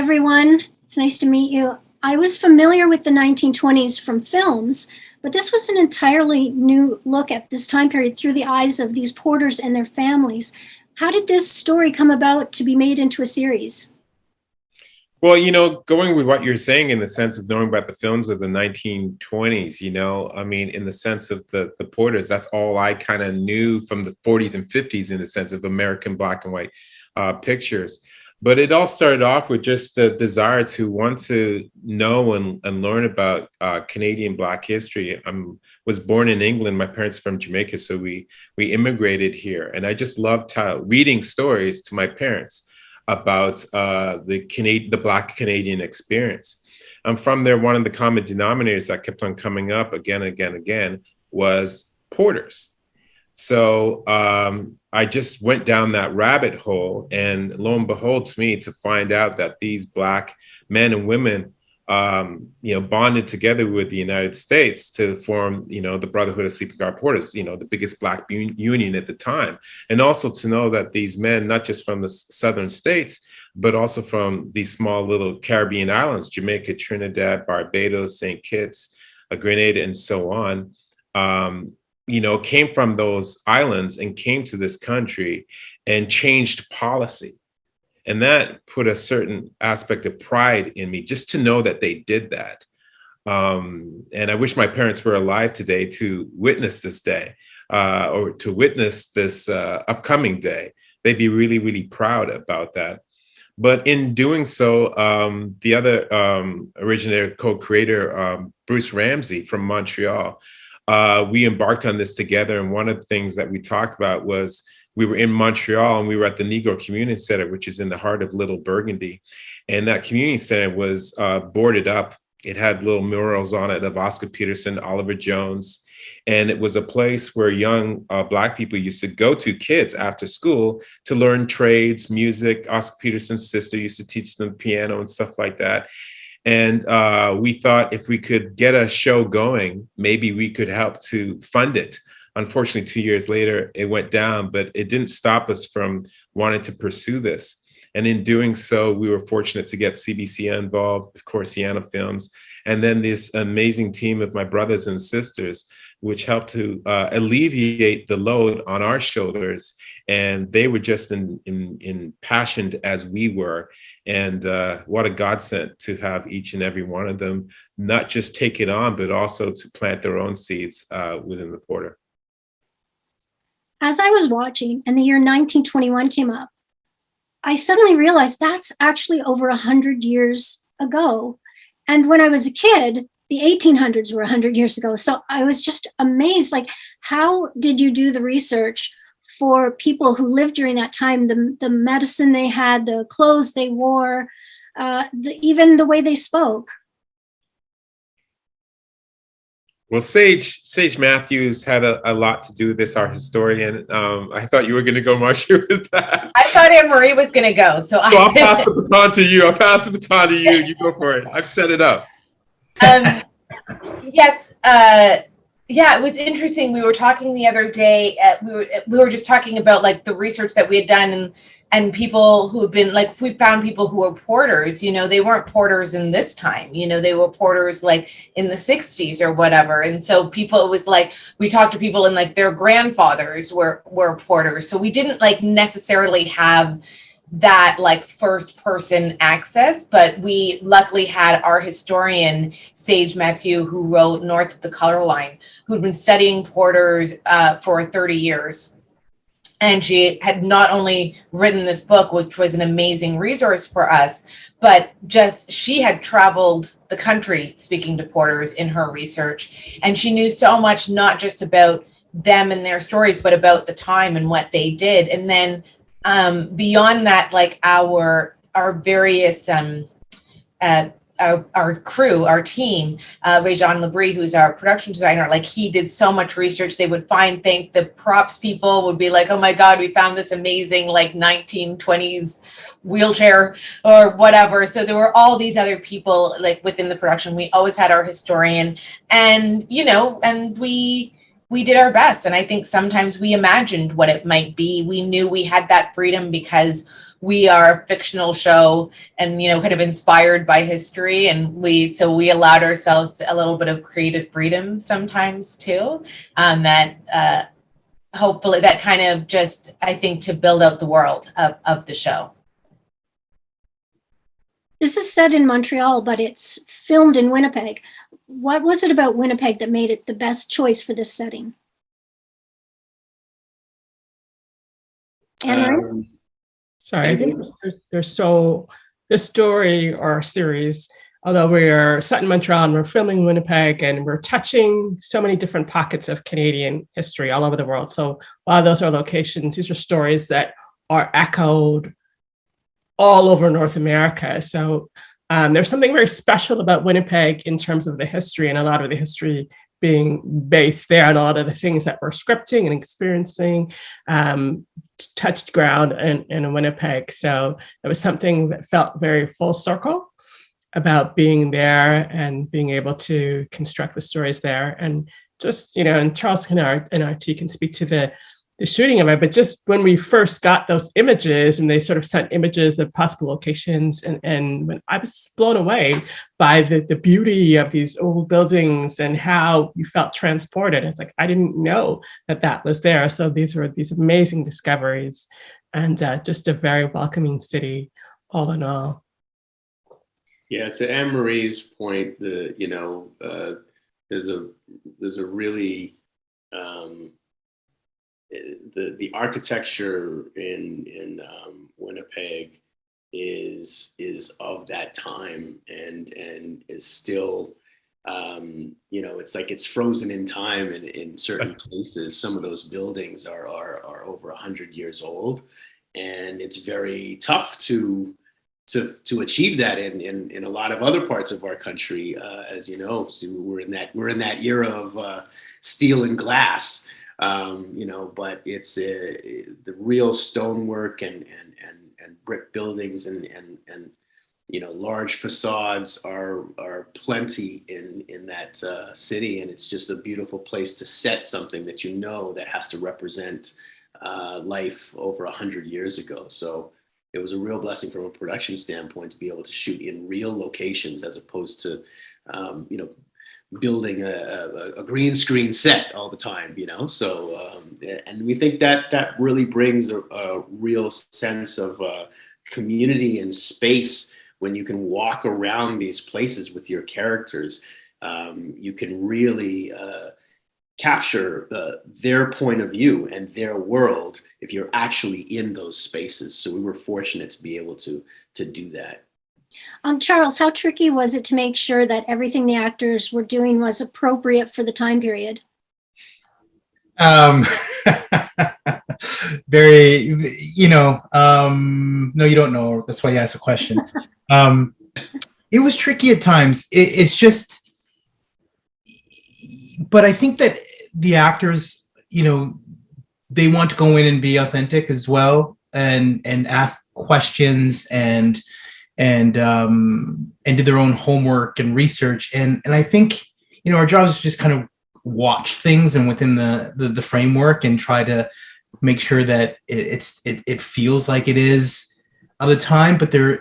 everyone. It's nice to meet you. I was familiar with the 1920s from films, but this was an entirely new look at this time period through the eyes of these porters and their families. How did this story come about to be made into a series? Well, going with what you're saying in the sense of knowing about the films of the 1920s, I mean, in the sense of the porters, that's all I kind of knew from the 40s and 50s in the sense of American black and white pictures. But it all started off with just the desire to want to know and learn about Canadian Black history. I was born in England. My parents are from Jamaica, so we immigrated here. And I just loved reading stories to my parents about the Black Canadian experience. From there, one of the common denominators that kept on coming up again and again and again was porters. So I just went down that rabbit hole, and lo and behold, to me, to find out that these Black men and women, bonded together with the United States to form, the Brotherhood of Sleeping Guard Porters, the biggest Black union at the time. And also to know that these men, not just from the southern states, but also from these small little Caribbean islands, Jamaica, Trinidad, Barbados, St. Kitts, Grenada, and so on, came from those islands and came to this country and changed policy. And that put a certain aspect of pride in me, just to know that they did that. And I wish my parents were alive today to witness this day, or to witness this upcoming day. They'd be really, really proud about that. But in doing so, the other originator, co-creator, Bruce Ramsey from Montreal, we embarked on this together. And one of the things that we talked about was we were in Montreal and we were at the Negro Community Center, which is in the heart of Little Burgundy. And that community center was boarded up. It had little murals on it of Oscar Peterson, Oliver Jones. And it was a place where young Black people used to go to, kids after school, to learn trades, music. Oscar Peterson's sister used to teach them piano and stuff like that. And we thought if we could get a show going, maybe we could help to fund it. Unfortunately, 2 years later, it went down, but it didn't stop us from wanting to pursue this. And in doing so, we were fortunate to get CBC involved, of course, Sienna Films, and then this amazing team of my brothers and sisters, which helped to alleviate the load on our shoulders. And they were just impassioned as we were. And what a godsend to have each and every one of them not just take it on, but also to plant their own seeds within the Porter. As I was watching and the year 1921 came up, I suddenly realized that's actually over 100 years ago. And when I was a kid, the 1800s were 100 years ago. So I was just amazed, like, how did you do the research for people who lived during that time, the medicine they had, the clothes they wore, even the way they spoke? Well, Sage Matthews had a lot to do with this, our historian. I thought you were going to go, Marsha, with that. I thought Annmarie was going to go. So I'll pass the baton to you. You go for it. I've set it up. Yes. Yeah, it was interesting. We were talking the other day. We were just talking about like the research that we had done, and people who have been like, we found people who were porters. They weren't porters in this time. They were porters like in the 60s or whatever. And so people, it was like we talked to people and like their grandfathers were porters. So we didn't like necessarily have that like first person access, but we luckily had our historian Sage Matthew, who wrote North of the Color Line, who'd been studying porters for 30 years. And she had not only written this book, which was an amazing resource for us, but just she had traveled the country speaking to porters in her research. And she knew so much, not just about them and their stories, but about the time and what they did. And then beyond that, like our various our crew, our team, Ray-Jean Labrie, who's our production designer, like he did so much research. They would find things, the props people would be like, oh my God, we found this amazing like 1920s wheelchair or whatever. So there were all these other people like within the production. We always had our historian, and and we we did our best. And I think sometimes we imagined what it might be. We knew we had that freedom because we are a fictional show and, kind of inspired by history. And we allowed ourselves a little bit of creative freedom sometimes too. That hopefully that kind of just, I think, to build out the world of the show. This is set in Montreal, but it's filmed in Winnipeg. What was it about Winnipeg that made it the best choice for this setting? Annmarie? Sorry, I think this story or series, although we are set in Montreal and we're filming in Winnipeg and we're touching so many different pockets of Canadian history all over the world. So a lot of those are locations. These are stories that are echoed all over North America. So there's something very special about Winnipeg in terms of the history, and a lot of the history being based there, and a lot of the things that we're scripting and experiencing touched ground in Winnipeg. So it was something that felt very full circle about being there and being able to construct the stories there. And just, and Charles and R.T can speak to the shooting of it, but just when we first got those images and they sort of sent images of possible locations, and when I was blown away by the beauty of these old buildings and how you felt transported. It's like, I didn't know that was there. So these were these amazing discoveries, and just a very welcoming city all in all. Yeah, to Anne-Marie's point, there's a really the architecture in Winnipeg is of that time and is still it's like it's frozen in time in certain places. Some of those buildings are over 100 years old, and it's very tough to achieve that in a lot of other parts of our country, as you know. So we're in that era of steel and glass. But it's the real stonework and brick buildings and large facades are plenty in that city, and it's just a beautiful place to set something that has to represent life over 100 years ago. So it was a real blessing from a production standpoint to be able to shoot in real locations as opposed to building a green screen set all the time, So, and we think that really brings a real sense of community and space when you can walk around these places with your characters. You can really capture their point of view and their world if you're actually in those spaces. So we were fortunate to be able to do that. Charles, how tricky was it to make sure that everything the actors were doing was appropriate for the time period? Very, no, you don't know. That's why you asked the question. It was tricky at times. It's just, but I think that the actors, they want to go in and be authentic as well, and ask questions and do their own homework and research. And I think, our job is to just kind of watch things and within the framework and try to make sure that it feels like it is of the time.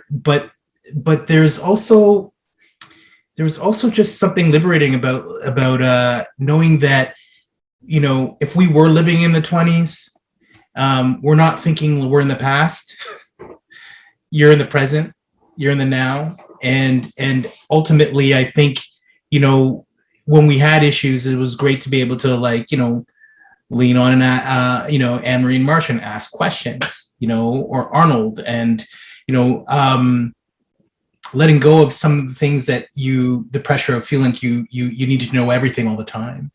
But there's also just something liberating about knowing that, if we were living in the 20s, we're not thinking we're in the past. You're in the present. You're in the now, and ultimately, I think, when we had issues, it was great to be able to lean on and Annmarie and Marsha and ask questions, or Arnold, and letting go of some of the things that the pressure of feeling you need to know everything all the time.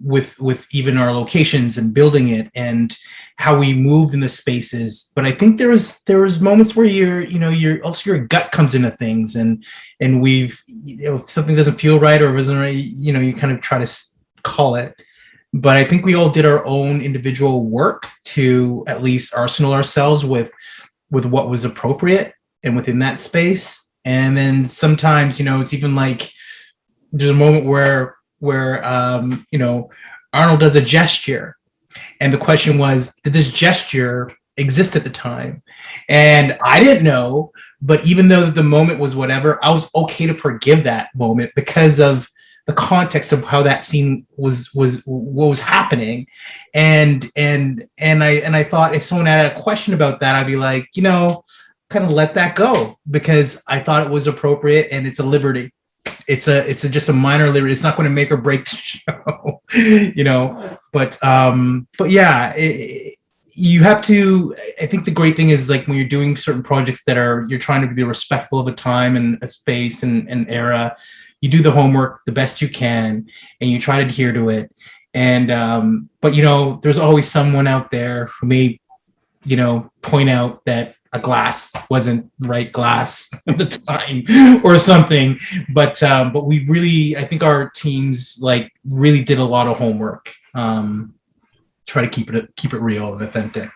With even our locations and building it and how we moved in the spaces. But I think there was moments where your gut comes into things, and we've, if something doesn't feel right or isn't right, you kind of try to call it. But I think we all did our own individual work to at least arsenal ourselves with what was appropriate and within that space. And then sometimes, it's even like there's a moment where where Arnold does a gesture, and the question was, did this gesture exist at the time? And I didn't know, but even though the moment was whatever, I was okay to forgive that moment because of the context of how that scene was what was happening. And I thought if someone had a question about that, I'd be like, kind of let that go, because I thought it was appropriate, and it's a liberty. It's just a minor liberty. It's not going to make or break the show, but yeah, you have to. I think the great thing is, like, when you're doing certain projects you're trying to be respectful of a time and a space and era, you do the homework the best you can, and you try to adhere to it. And but there's always someone out there who may point out that a glass wasn't the right glass at the time or something. But we really, I think our teams really did a lot of homework. Try to keep it real and authentic.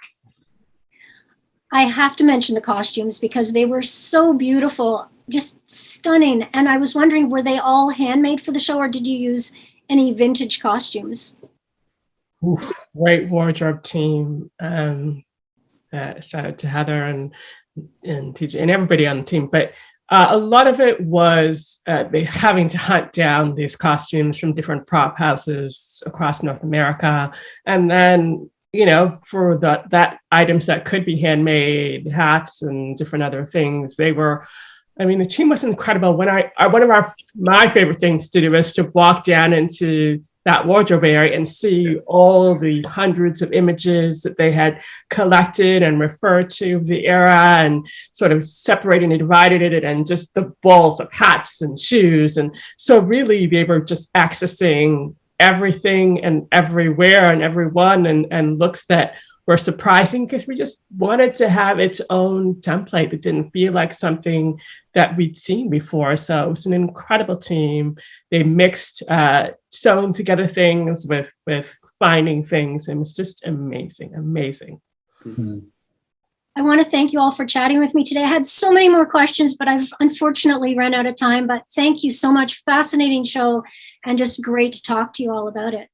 I have to mention the costumes because they were so beautiful, just stunning. And I was wondering, were they all handmade for the show, or did you use any vintage costumes? Great wardrobe team. Shout out to Heather and TJ and everybody on the team. But a lot of it was having to hunt down these costumes from different prop houses across North America. And then, for that items that could be handmade, hats and different other things, the team was incredible. One of my favorite things to do is to walk down into that wardrobe area and see all the hundreds of images that they had collected and referred to the era, and sort of separated and divided it, and just the balls of hats and shoes. And so really they were just accessing everything and everywhere and everyone, and looks that were surprising, because we just wanted to have its own template that didn't feel like something that we'd seen before. So it was an incredible team. They mixed sewing together things with finding things. It was just amazing. Mm-hmm. I want to thank you all for chatting with me today. I had so many more questions, but I've unfortunately run out of time. But thank you so much. Fascinating show, and just great to talk to you all about it.